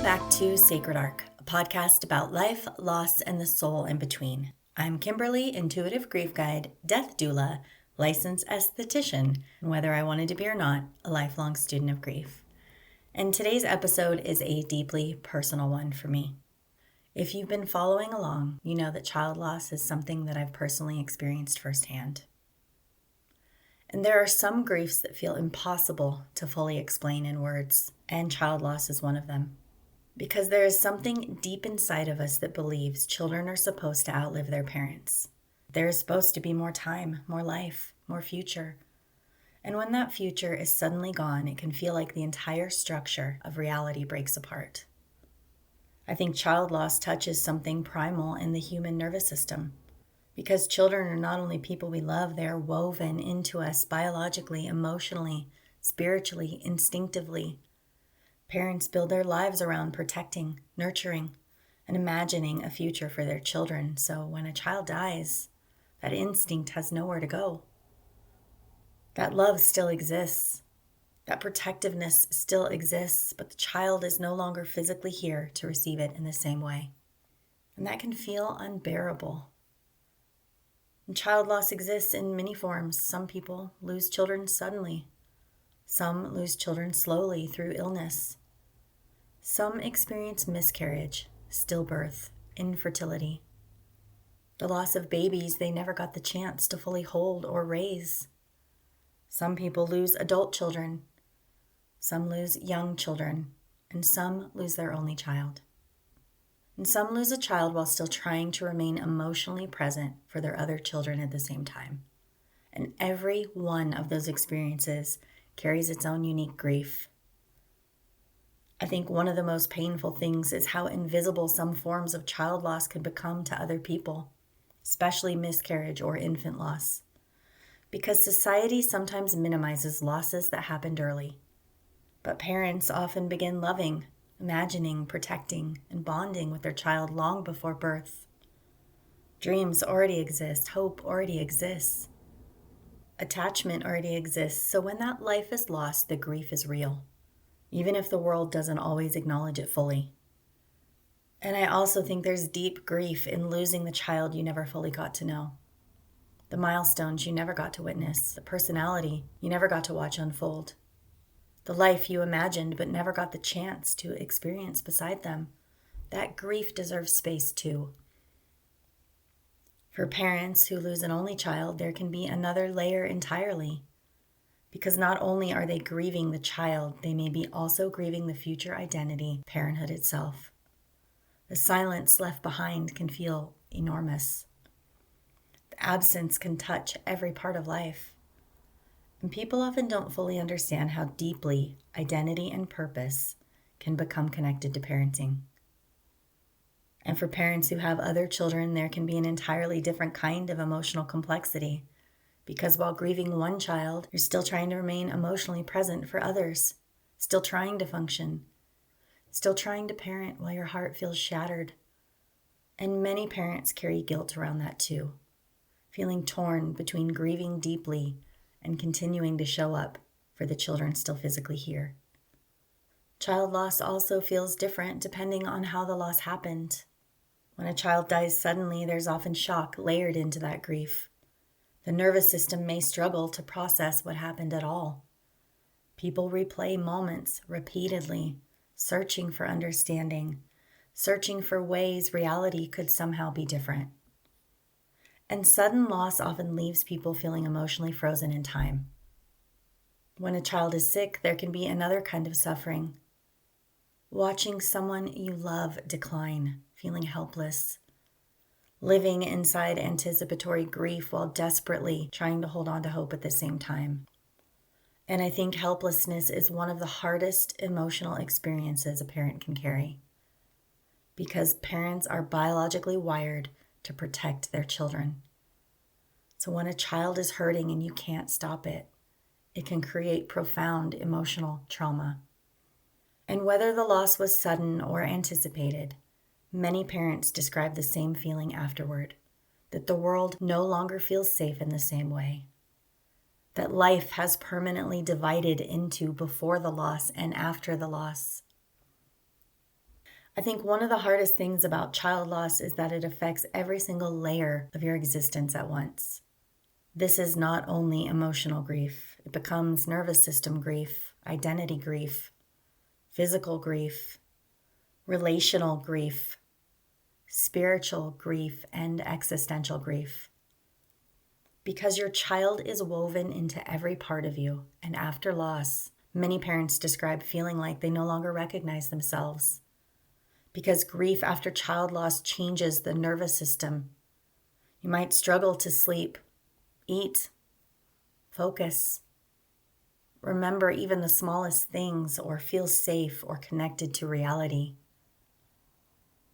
back to Sacred Arc, a podcast about life, loss, and the soul in between. I'm Kimberley, intuitive grief guide, death doula, licensed esthetician, and whether I wanted to be or not, a lifelong student of grief. And today's episode is a deeply personal one for me. If you've been following along, you know that child loss is something that I've personally experienced firsthand. And there are some griefs that feel impossible to fully explain in words, and child loss is one of them. Because there is something deep inside of us that believes children are supposed to outlive their parents. There is supposed to be more time, more life, more future. And when that future is suddenly gone, it can feel like the entire structure of reality breaks apart. I think child loss touches something primal in the human nervous system. Because children are not only people we love, they are woven into us biologically, emotionally, spiritually, instinctively. Parents build their lives around protecting, nurturing, and imagining a future for their children. So when a child dies, that instinct has nowhere to go. That love still exists. That protectiveness still exists, but the child is no longer physically here to receive it in the same way. And that can feel unbearable. And child loss exists in many forms. Some people lose children suddenly. Some lose children slowly through illness. Some experience miscarriage, stillbirth, infertility. The loss of babies they never got the chance to fully hold or raise. Some people lose adult children. Some lose young children. And some lose their only child. And some lose a child while still trying to remain emotionally present for their other children at the same time. And every one of those experiences carries its own unique grief. I think one of the most painful things is how invisible some forms of child loss can become to other people, especially miscarriage or infant loss. Because society sometimes minimizes losses that happened early. But parents often begin loving, imagining, protecting, and bonding with their child long before birth. Dreams already exist, hope already exists. Attachment already exists, so when that life is lost, the grief is real, even if the world doesn't always acknowledge it fully. And I also think there's deep grief in losing the child you never fully got to know, the milestones you never got to witness, the personality you never got to watch unfold, the life you imagined but never got the chance to experience beside them. That grief deserves space too. For parents who lose an only child, there can be another layer entirely. Because not only are they grieving the child, they may be also grieving the future identity, parenthood itself. The silence left behind can feel enormous. The absence can touch every part of life. And people often don't fully understand how deeply identity and purpose can become connected to parenting. And for parents who have other children, there can be an entirely different kind of emotional complexity. Because while grieving one child, you're still trying to remain emotionally present for others, still trying to function, still trying to parent while your heart feels shattered. And many parents carry guilt around that too, feeling torn between grieving deeply and continuing to show up for the children still physically here. Child loss also feels different depending on how the loss happened. When a child dies suddenly, there's often shock layered into that grief. The nervous system may struggle to process what happened at all. People replay moments repeatedly, searching for understanding, searching for ways reality could somehow be different. And sudden loss often leaves people feeling emotionally frozen in time. When a child is sick, there can be another kind of suffering. Watching someone you love decline, feeling helpless, living inside anticipatory grief while desperately trying to hold on to hope at the same time. And I think helplessness is one of the hardest emotional experiences a parent can carry. Because parents are biologically wired to protect their children. So when a child is hurting and you can't stop it, it can create profound emotional trauma. And whether the loss was sudden or anticipated, many parents describe the same feeling afterward, that the world no longer feels safe in the same way, that life has permanently divided into before the loss and after the loss. I think one of the hardest things about child loss is that it affects every single layer of your existence at once. This is not only emotional grief, it becomes nervous system grief, identity grief, physical grief, relational grief, spiritual grief, and existential grief. Because your child is woven into every part of you, and after loss, many parents describe feeling like they no longer recognize themselves. Because grief after child loss changes the nervous system. You might struggle to sleep, eat, focus, remember even the smallest things, or feel safe or connected to reality.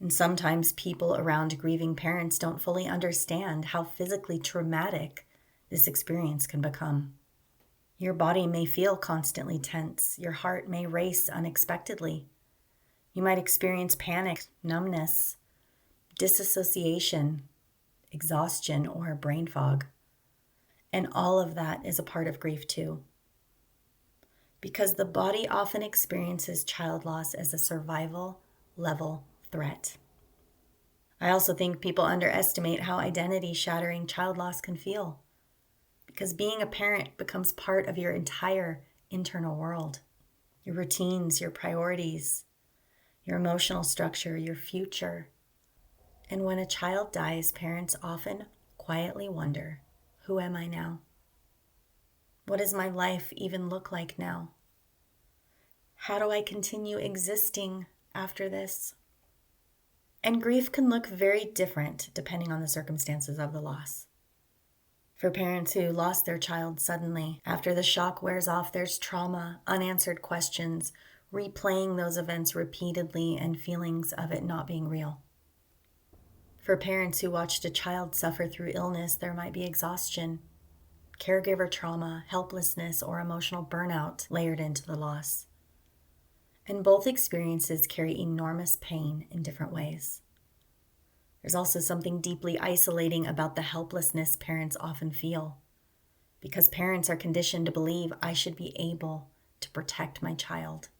And sometimes people around grieving parents don't fully understand how physically traumatic this experience can become. Your body may feel constantly tense. Your heart may race unexpectedly. You might experience panic, numbness, disassociation, exhaustion, or brain fog. And all of that is a part of grief too. Because the body often experiences child loss as a survival level threat. I also think people underestimate how identity-shattering child loss can feel, because being a parent becomes part of your entire internal world, your routines, your priorities, your emotional structure, your future. And when a child dies, parents often quietly wonder, who am I now? What does my life even look like now? How do I continue existing after this? And grief can look very different depending on the circumstances of the loss. For parents who lost their child suddenly, after the shock wears off, there's trauma, unanswered questions, replaying those events repeatedly, and feelings of it not being real. For parents who watched a child suffer through illness, there might be exhaustion, caregiver trauma, helplessness, or emotional burnout layered into the loss. And both experiences carry enormous pain in different ways. There's also something deeply isolating about the helplessness parents often feel, because parents are conditioned to believe I should be able to protect my child.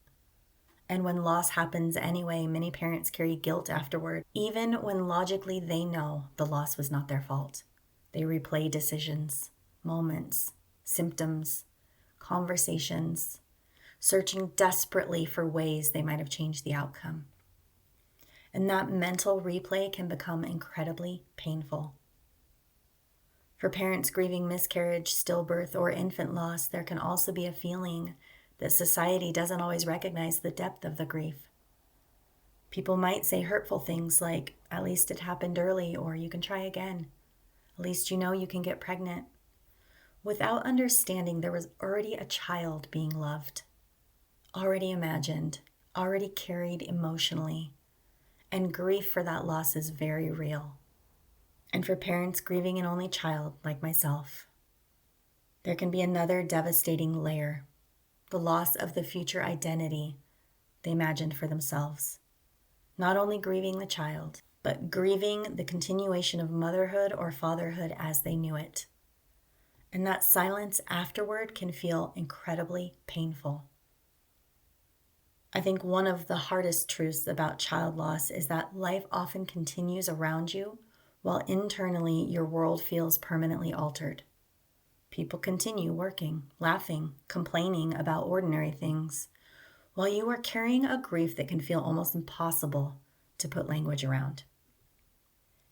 And when loss happens anyway, many parents carry guilt afterward, even when logically they know the loss was not their fault. They replay decisions, moments, symptoms, conversations, searching desperately for ways they might have changed the outcome. And that mental replay can become incredibly painful. For parents grieving miscarriage, stillbirth, or infant loss, there can also be a feeling that society doesn't always recognize the depth of the grief. People might say hurtful things like, at least it happened early, or you can try again. At least you know you can get pregnant. Without understanding there was already a child being loved, already imagined, already carried emotionally, and grief for that loss is very real. And for parents grieving an only child like myself, there can be another devastating layer, the loss of the future identity they imagined for themselves. Not only grieving the child, but grieving the continuation of motherhood or fatherhood as they knew it. And that silence afterward can feel incredibly painful. I think one of the hardest truths about child loss is that life often continues around you while internally your world feels permanently altered. People continue working, laughing, complaining about ordinary things, while you are carrying a grief that can feel almost impossible to put language around.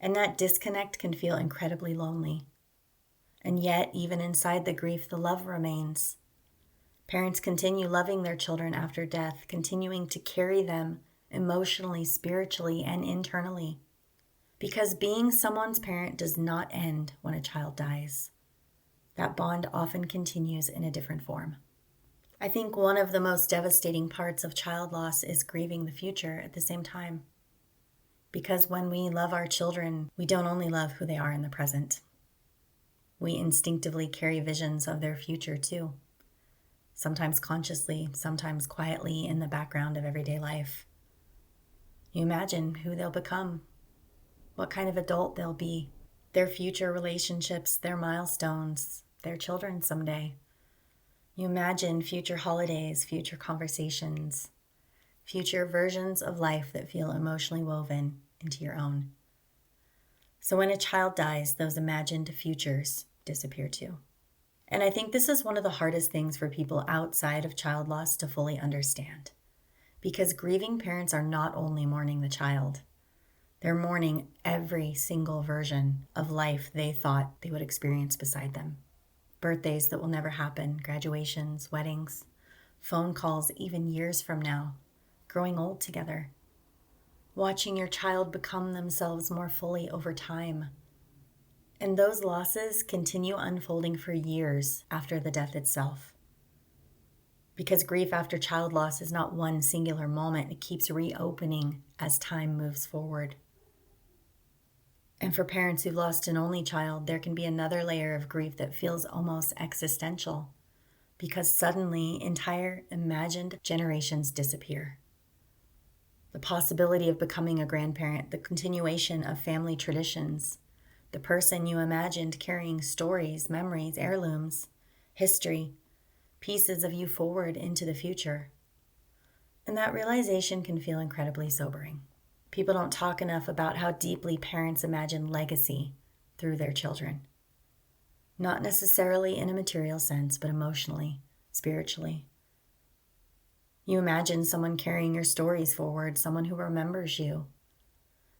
And that disconnect can feel incredibly lonely. And yet, even inside the grief, the love remains. Parents continue loving their children after death, continuing to carry them emotionally, spiritually, and internally. Because being someone's parent does not end when a child dies. That bond often continues in a different form. I think one of the most devastating parts of child loss is grieving the future at the same time. Because when we love our children, we don't only love who they are in the present. We instinctively carry visions of their future too. Sometimes consciously, sometimes quietly in the background of everyday life. You imagine who they'll become, what kind of adult they'll be, their future relationships, their milestones, their children someday. You imagine future holidays, future conversations, future versions of life that feel emotionally woven into your own. So when a child dies, those imagined futures disappear too. And I think this is one of the hardest things for people outside of child loss to fully understand. Because grieving parents are not only mourning the child, they're mourning every single version of life they thought they would experience beside them. Birthdays that will never happen, graduations, weddings, phone calls even years from now, growing old together, watching your child become themselves more fully over time. And those losses continue unfolding for years after the death itself. Because grief after child loss is not one singular moment, it keeps reopening as time moves forward. And for parents who've lost an only child, there can be another layer of grief that feels almost existential, because suddenly entire imagined generations disappear. The possibility of becoming a grandparent, the continuation of family traditions, the person you imagined carrying stories, memories, heirlooms, history, pieces of you forward into the future. And that realization can feel incredibly sobering. People don't talk enough about how deeply parents imagine legacy through their children. Not necessarily in a material sense, but emotionally, spiritually. You imagine someone carrying your stories forward, someone who remembers you,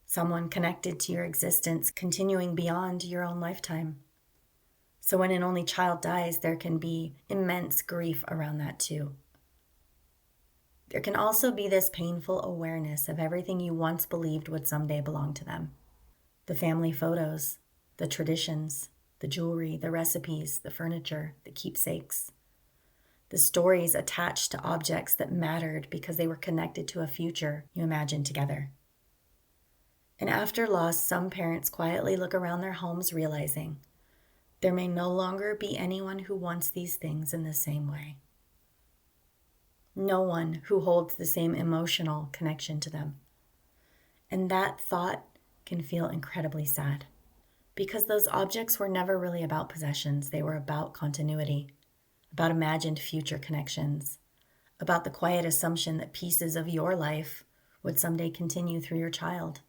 someone connected to your existence, continuing beyond your own lifetime. So when an only child dies, there can be immense grief around that too. There can also be this painful awareness of everything you once believed would someday belong to them. The family photos, the traditions, the jewelry, the recipes, the furniture, the keepsakes. The stories attached to objects that mattered because they were connected to a future you imagined together. And after loss, some parents quietly look around their homes realizing there may no longer be anyone who wants these things in the same way. No one who holds the same emotional connection to them. And that thought can feel incredibly sad, because those objects were never really about possessions. They were about continuity, about imagined future connections, about the quiet assumption that pieces of your life would someday continue through your child.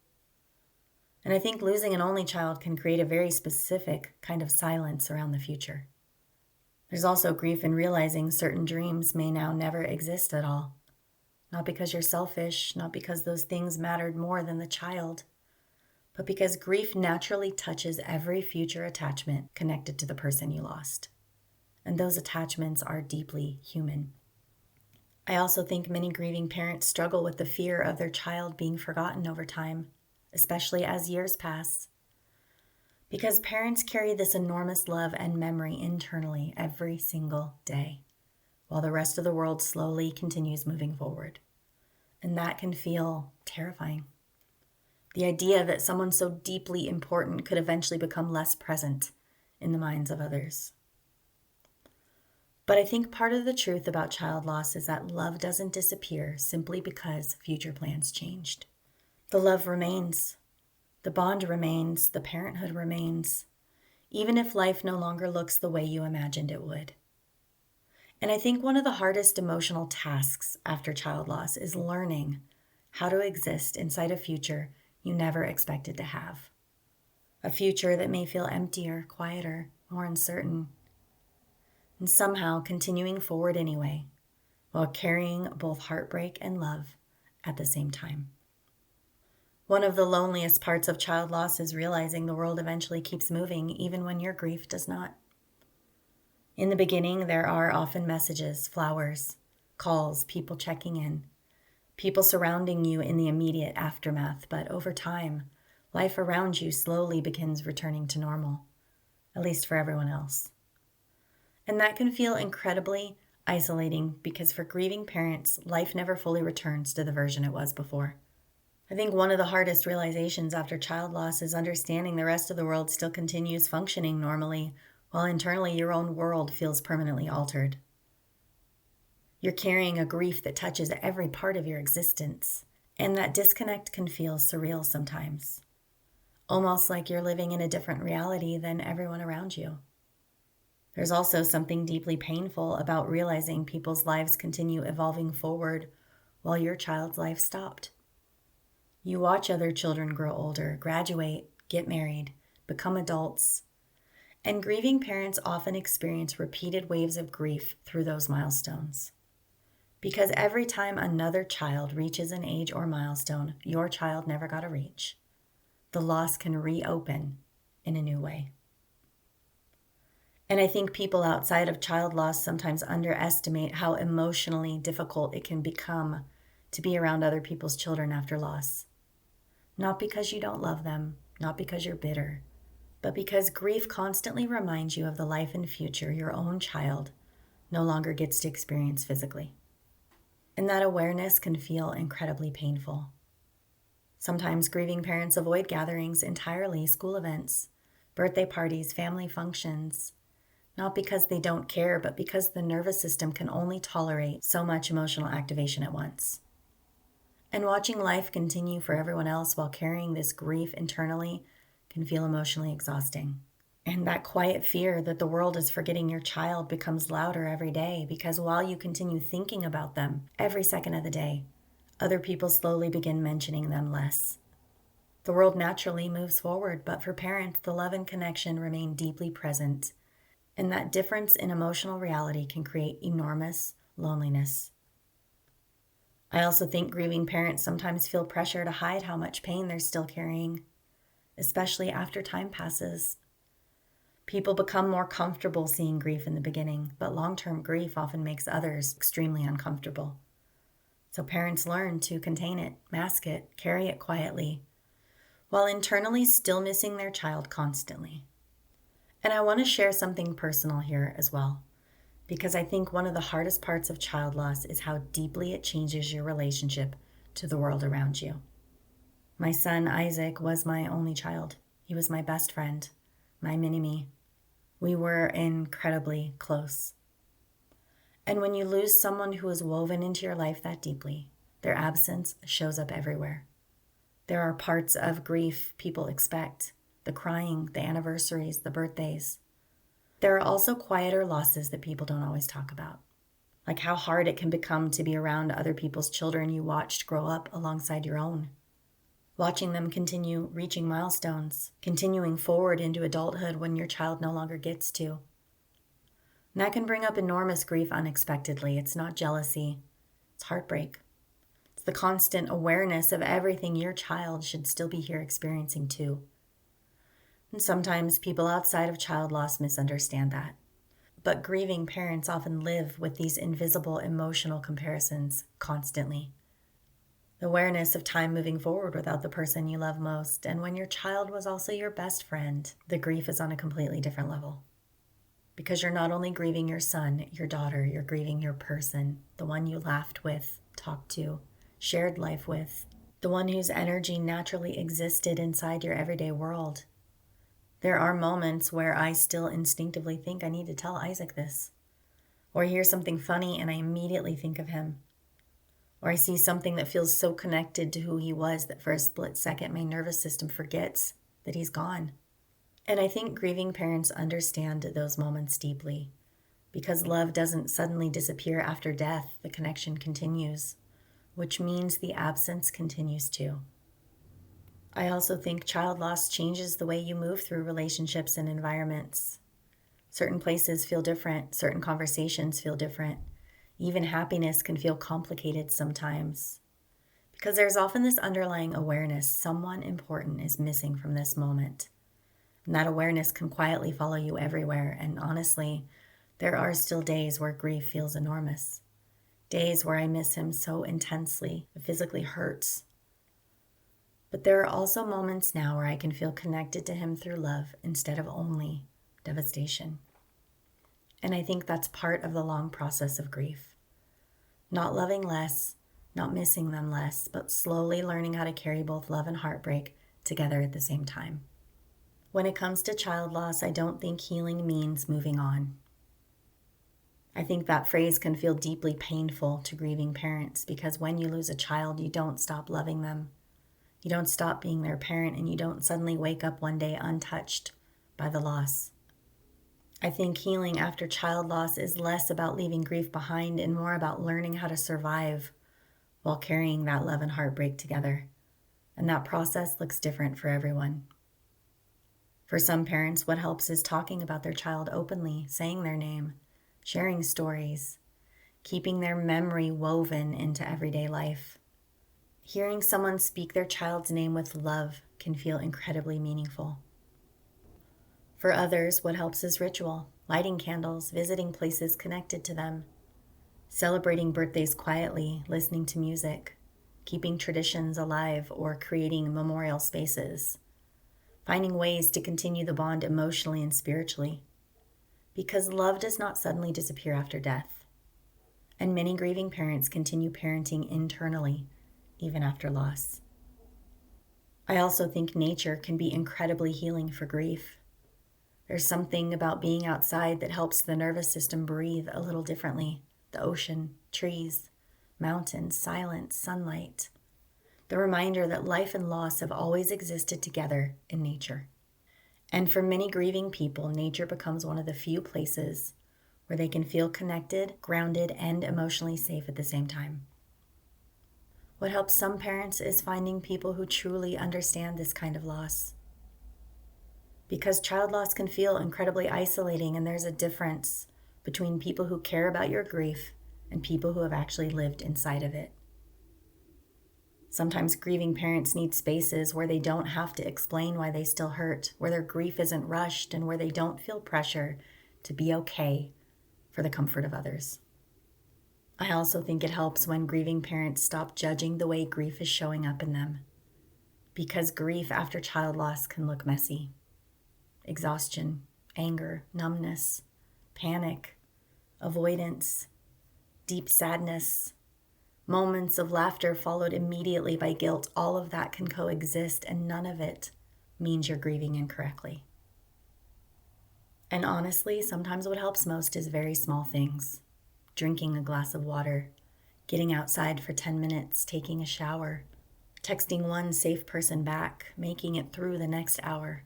And I think losing an only child can create a very specific kind of silence around the future. There's also grief in realizing certain dreams may now never exist at all. Not because you're selfish, not because those things mattered more than the child, but because grief naturally touches every future attachment connected to the person you lost. And those attachments are deeply human. I also think many grieving parents struggle with the fear of their child being forgotten over time, especially as years pass. Because parents carry this enormous love and memory internally every single day, while the rest of the world slowly continues moving forward. And that can feel terrifying. The idea that someone so deeply important could eventually become less present in the minds of others. But I think part of the truth about child loss is that love doesn't disappear simply because future plans changed. The love remains. The bond remains, the parenthood remains, even if life no longer looks the way you imagined it would. And I think one of the hardest emotional tasks after child loss is learning how to exist inside a future you never expected to have. A future that may feel emptier, quieter, more uncertain, and somehow continuing forward anyway, while carrying both heartbreak and love at the same time. One of the loneliest parts of child loss is realizing the world eventually keeps moving, even when your grief does not. In the beginning, there are often messages, flowers, calls, people checking in, people surrounding you in the immediate aftermath. But over time, life around you slowly begins returning to normal, at least for everyone else. And that can feel incredibly isolating because for grieving parents, life never fully returns to the version it was before. I think one of the hardest realizations after child loss is understanding the rest of the world still continues functioning normally, while internally your own world feels permanently altered. You're carrying a grief that touches every part of your existence, and that disconnect can feel surreal sometimes, almost like you're living in a different reality than everyone around you. There's also something deeply painful about realizing people's lives continue evolving forward while your child's life stopped. You watch other children grow older, graduate, get married, become adults, and grieving parents often experience repeated waves of grief through those milestones. Because every time another child reaches an age or milestone your child never got to reach, the loss can reopen in a new way. And I think people outside of child loss sometimes underestimate how emotionally difficult it can become to be around other people's children after loss. Not because you don't love them, not because you're bitter, but because grief constantly reminds you of the life and future your own child no longer gets to experience physically. And that awareness can feel incredibly painful. Sometimes grieving parents avoid gatherings entirely, school events, birthday parties, family functions, not because they don't care, but because the nervous system can only tolerate so much emotional activation at once. And watching life continue for everyone else while carrying this grief internally can feel emotionally exhausting. And that quiet fear that the world is forgetting your child becomes louder every day because while you continue thinking about them every second of the day, other people slowly begin mentioning them less. The world naturally moves forward, but for parents, the love and connection remain deeply present. And that difference in emotional reality can create enormous loneliness. I also think grieving parents sometimes feel pressure to hide how much pain they're still carrying, especially after time passes. People become more comfortable seeing grief in the beginning, but long-term grief often makes others extremely uncomfortable. So parents learn to contain it, mask it, carry it quietly, while internally still missing their child constantly. And I want to share something personal here as well, because I think one of the hardest parts of child loss is how deeply it changes your relationship to the world around you. My son Isaac was my only child. He was my best friend, my mini-me. We were incredibly close. And when you lose someone who is woven into your life that deeply, their absence shows up everywhere. There are parts of grief people expect, the crying, the anniversaries, the birthdays. There are also quieter losses that people don't always talk about, like how hard it can become to be around other people's children you watched grow up alongside your own. Watching them continue reaching milestones, continuing forward into adulthood when your child no longer gets to. And that can bring up enormous grief unexpectedly. It's not jealousy, it's heartbreak. It's the constant awareness of everything your child should still be here experiencing too. And sometimes people outside of child loss misunderstand that. But grieving parents often live with these invisible emotional comparisons constantly. The awareness of time moving forward without the person you love most, and when your child was also your best friend, the grief is on a completely different level. Because you're not only grieving your son, your daughter, you're grieving your person, the one you laughed with, talked to, shared life with, the one whose energy naturally existed inside your everyday world. There are moments where I still instinctively think I need to tell Isaac this, or I hear something funny and I immediately think of him. Or I see something that feels so connected to who he was that for a split second my nervous system forgets that he's gone. And I think grieving parents understand those moments deeply. Because love doesn't suddenly disappear after death, the connection continues, which means the absence continues too. I also think child loss changes the way you move through relationships and environments. Certain places feel different, certain conversations feel different. Even happiness can feel complicated sometimes because there's often this underlying awareness someone important is missing from this moment. And that awareness can quietly follow you everywhere. And honestly, there are still days where grief feels enormous. Days where I miss him so intensely, it physically hurts. But there are also moments now where I can feel connected to him through love instead of only devastation. And I think that's part of the long process of grief. Not loving less, not missing them less, but slowly learning how to carry both love and heartbreak together at the same time. When it comes to child loss, I don't think healing means moving on. I think that phrase can feel deeply painful to grieving parents because when you lose a child, you don't stop loving them. You don't stop being their parent, and you don't suddenly wake up one day untouched by the loss. I think healing after child loss is less about leaving grief behind and more about learning how to survive while carrying that love and heartbreak together. And that process looks different for everyone. For some parents, what helps is talking about their child openly, saying their name, sharing stories, keeping their memory woven into everyday life. Hearing someone speak their child's name with love can feel incredibly meaningful. For others, what helps is ritual, lighting candles, visiting places connected to them, celebrating birthdays quietly, listening to music, keeping traditions alive, or creating memorial spaces, finding ways to continue the bond emotionally and spiritually. Because love does not suddenly disappear after death. And many grieving parents continue parenting internally, even after loss. I also think nature can be incredibly healing for grief. There's something about being outside that helps the nervous system breathe a little differently. The ocean, trees, mountains, silence, sunlight. The reminder that life and loss have always existed together in nature. And for many grieving people, nature becomes one of the few places where they can feel connected, grounded, and emotionally safe at the same time. What helps some parents is finding people who truly understand this kind of loss. Because child loss can feel incredibly isolating, and there's a difference between people who care about your grief and people who have actually lived inside of it. Sometimes grieving parents need spaces where they don't have to explain why they still hurt, where their grief isn't rushed, and where they don't feel pressure to be okay for the comfort of others. I also think it helps when grieving parents stop judging the way grief is showing up in them, because grief after child loss can look messy. Exhaustion, anger, numbness, panic, avoidance, deep sadness, moments of laughter followed immediately by guilt. All of that can coexist, and none of it means you're grieving incorrectly. And honestly, sometimes what helps most is very small things. Drinking a glass of water, getting outside for 10 minutes, taking a shower, texting one safe person back, making it through the next hour.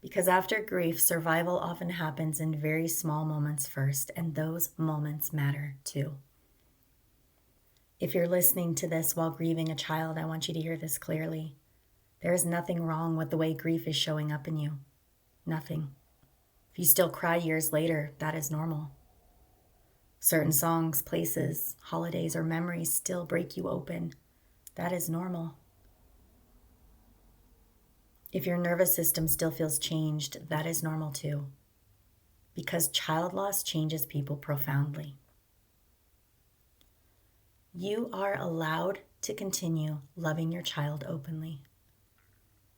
Because after grief, survival often happens in very small moments first, and those moments matter too. If you're listening to this while grieving a child, I want you to hear this clearly. There is nothing wrong with the way grief is showing up in you. Nothing. If you still cry years later, that is normal. Certain songs, places, holidays, or memories still break you open. That is normal. If your nervous system still feels changed, that is normal too. Because child loss changes people profoundly. You are allowed to continue loving your child openly.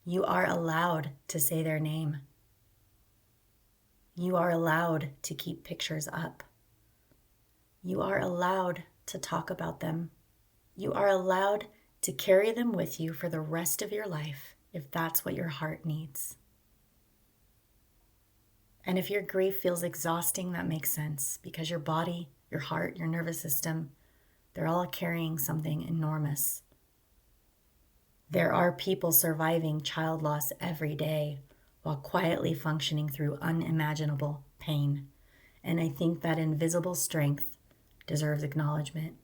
You are allowed to say their name. You are allowed to keep pictures up. You are allowed to talk about them. You are allowed to carry them with you for the rest of your life if that's what your heart needs. And if your grief feels exhausting, that makes sense, because your body, your heart, your nervous system, they're all carrying something enormous. There are people surviving child loss every day while quietly functioning through unimaginable pain. And I think that invisible strength deserves acknowledgement.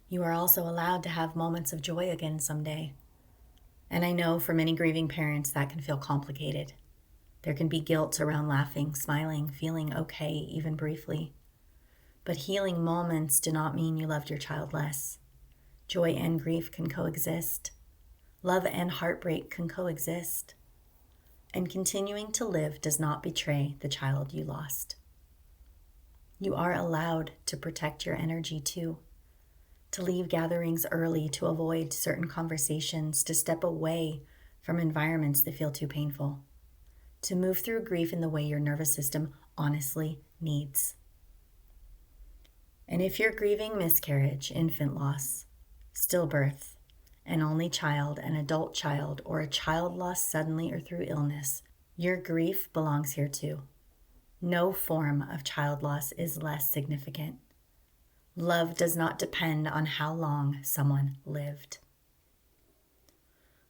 You are also allowed to have moments of joy again someday. And I know for many grieving parents that can feel complicated. There can be guilt around laughing, smiling, feeling okay, even briefly. But healing moments do not mean you loved your child less. Joy and grief can coexist. Love and heartbreak can coexist. And continuing to live does not betray the child you lost. You are allowed to protect your energy too, to leave gatherings early, to avoid certain conversations, to step away from environments that feel too painful, to move through grief in the way your nervous system honestly needs. And if you're grieving miscarriage, infant loss, stillbirth, an only child, an adult child, or a child lost suddenly or through illness, your grief belongs here too. No form of child loss is less significant. Love does not depend on how long someone lived.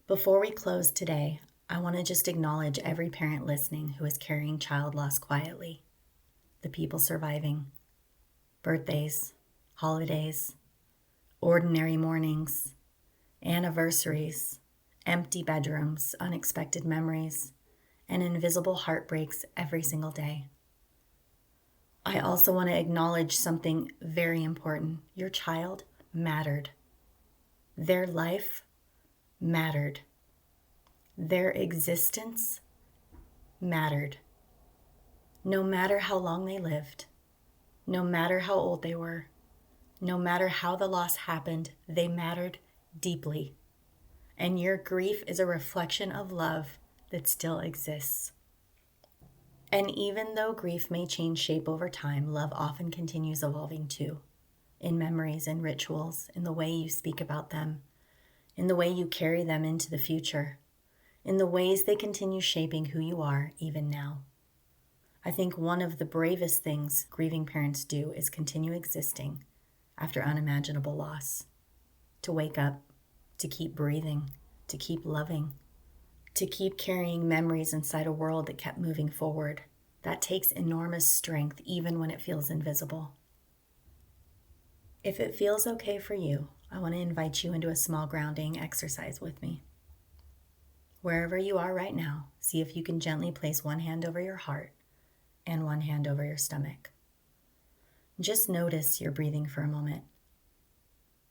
Before we close today, I want to just acknowledge every parent listening who is carrying child loss quietly, the people surviving, birthdays, holidays, ordinary mornings, anniversaries, empty bedrooms, unexpected memories, and invisible heartbreaks every single day. I also want to acknowledge something very important. Your child mattered. Their life mattered. Their existence mattered. No matter how long they lived, no matter how old they were, no matter how the loss happened, they mattered deeply. And your grief is a reflection of love that still exists. And even though grief may change shape over time, love often continues evolving too, in memories and rituals, in the way you speak about them, in the way you carry them into the future, in the ways they continue shaping who you are even now. I think one of the bravest things grieving parents do is continue existing after unimaginable loss, to wake up, to keep breathing, to keep loving, to keep carrying memories inside a world that kept moving forward. That takes enormous strength, even when it feels invisible. If it feels okay for you, I want to invite you into a small grounding exercise with me. Wherever you are right now, see if you can gently place one hand over your heart and one hand over your stomach. Just notice your breathing for a moment.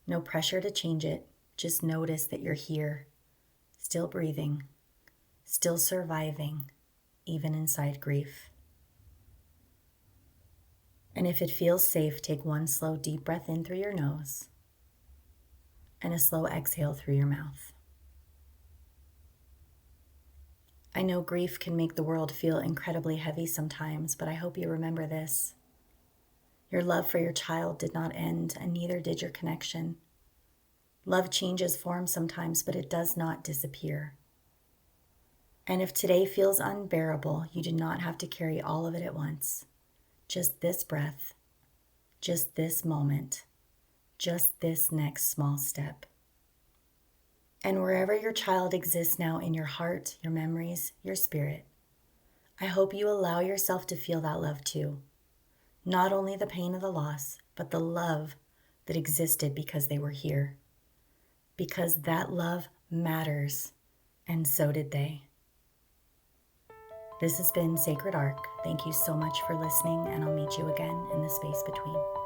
No pressure to change it. Just notice that you're here, still breathing, still surviving, even inside grief. And if it feels safe, take one slow, deep breath in through your nose and a slow exhale through your mouth. I know grief can make the world feel incredibly heavy sometimes, but I hope you remember this. Your love for your child did not end, and neither did your connection. Love changes form sometimes, but it does not disappear. And if today feels unbearable, you do not have to carry all of it at once. Just this breath, just this moment, just this next small step. And wherever your child exists now in your heart, your memories, your spirit, I hope you allow yourself to feel that love too. Not only the pain of the loss, but the love that existed because they were here. Because that love matters, and so did they. This has been Sacred Arc. Thank you so much for listening, and I'll meet you again in the space between.